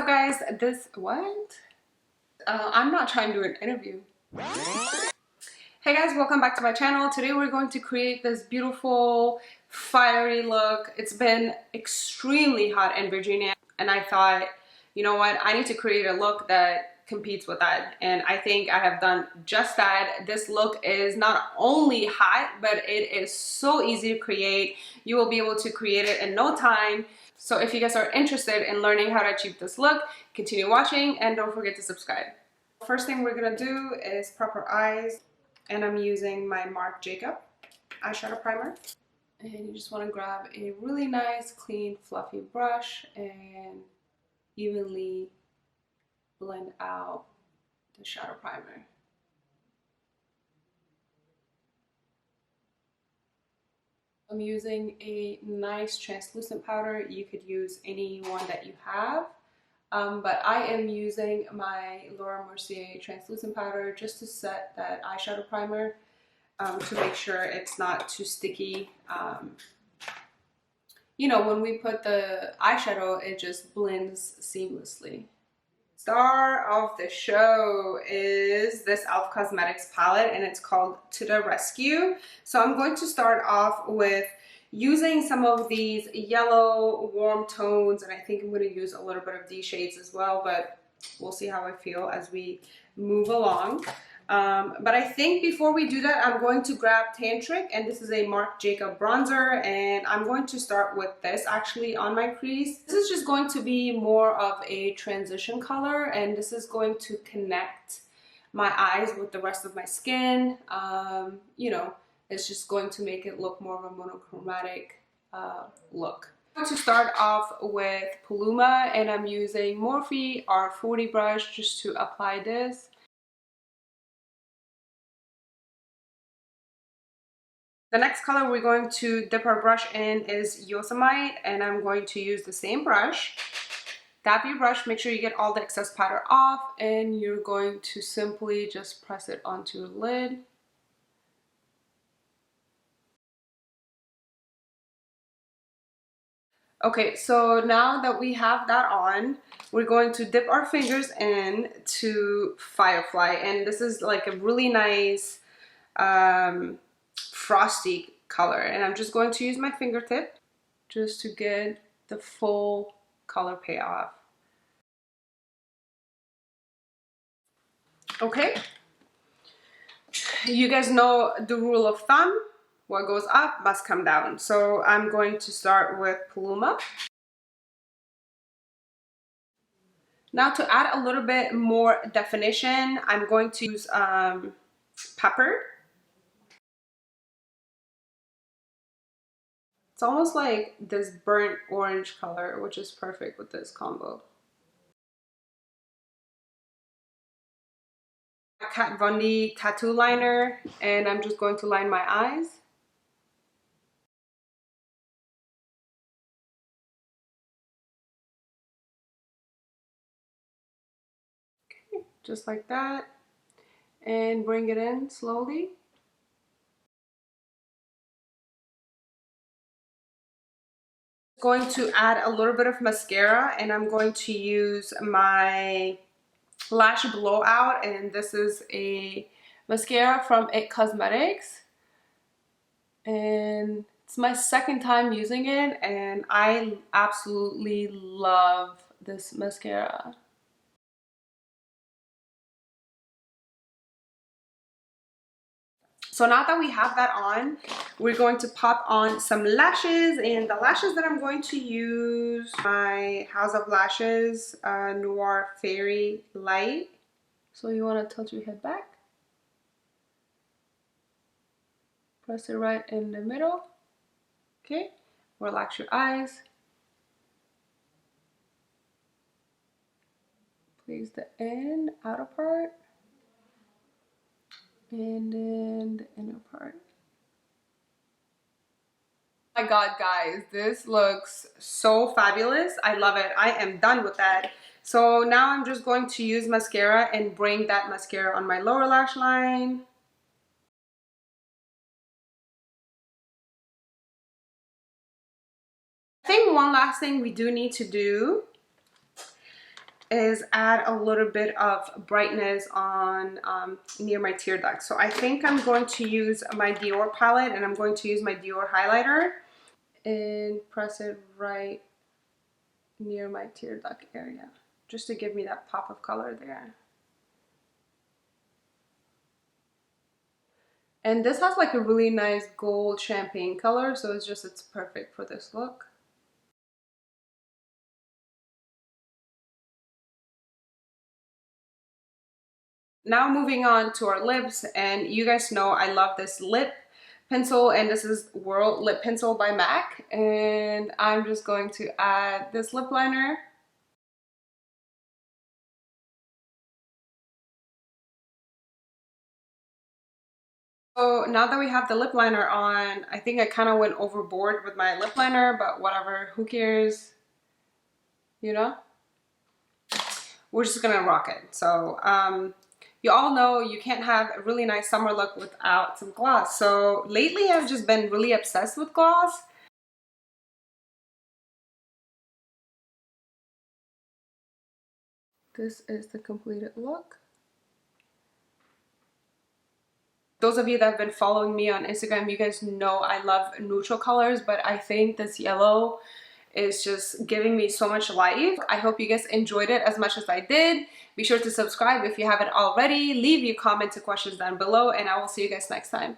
guys, I'm not trying to do an interview. Hey guys, welcome back to my channel. Today we're going to create this beautiful fiery look. It's been extremely hot in Virginia and I thought, you know what, I need to create a look that competes with that, and I think I have done just that. This look is not only hot, but it is so easy to create. You will be able to create it in no time. So if you guys are interested in learning how to achieve this look, continue watching and don't forget to subscribe. First thing we're gonna do is proper eyes, and I'm using my Marc Jacob eyeshadow primer. And you just want to grab a really nice, clean, fluffy brush and evenly blend out the shadow primer. I'm using a nice translucent powder. You could use any one that you have, but I am using my Laura Mercier translucent powder just to set that eyeshadow primer to make sure it's not too sticky. You know, when we put the eyeshadow, it just blends seamlessly. Star of the show is this e.l.f. Cosmetics palette, and it's called To the Rescue. So I'm going to start off with using some of these yellow warm tones, and I think I'm going to use a little bit of these shades as well, but we'll see how I feel as we move along. But I think before we do that, I'm going to grab Tantric, and this is a Marc Jacob bronzer, and I'm going to start with this actually on my crease. This is just going to be more of a transition color, and this is going to connect my eyes with the rest of my skin. You know, it's just going to make it look more of a monochromatic look. I'm going to start off with Paloma, and I'm using Morphe R40 brush just to apply this. The next color we're going to dip our brush in is Yosemite, and I'm going to use the same brush. Dab your brush, make sure you get all the excess powder off, and you're going to simply just press it onto your lid. Okay, so now that we have that on, we're going to dip our fingers in to Firefly, and this is like a really nice frosty color, and I'm just going to use my fingertip just to get the full color payoff. Okay, you guys know the rule of thumb, what goes up must come down. So I'm going to start with Paloma. Now to add a little bit more definition, I'm going to use Pepper. It's almost like this burnt orange color, which is perfect with this combo. Kat Von D tattoo liner, and I'm just going to line my eyes. Okay, just like that, and bring it in slowly. Going to add a little bit of mascara, and I'm going to use my Lash Blowout, and this is a mascara from It Cosmetics, and it's my second time using it, and I absolutely love this mascara. So now that we have that on, we're going to pop on some lashes, and the lashes that I'm going to use, my House of Lashes Noir Fairy Light. So you want to tilt your head back, press it right in the middle, okay, relax your eyes, place the outer part, and then the inner part. Oh my god, guys, this looks so fabulous. I love it. I am done with that. So now I'm just going to use mascara and bring that mascara on my lower lash line. I think one last thing we do need to do is add a little bit of brightness on near my tear duct. So I think I'm going to use my Dior palette, and I'm going to use my Dior highlighter and press it right near my tear duct area, just to give me that pop of color there. And this has like a really nice gold champagne color, so it's perfect for this look. Now moving on to our lips, and you guys know I love this lip pencil, and this is World Lip Pencil by MAC, and I'm just going to add this lip liner. So now that we have the lip liner on, I think I kind of went overboard with my lip liner, but whatever, who cares, you know? We're just gonna rock it. So you all know you can't have a really nice summer look without some gloss. So lately I've just been really obsessed with gloss. This is the completed look. Those of you that have been following me on Instagram, you guys know I love neutral colors, but I think this yellow is just giving me so much life. I hope you guys enjoyed it as much as I did. Be sure to subscribe if you haven't already. Leave your comments and questions down below, and I will see you guys next time.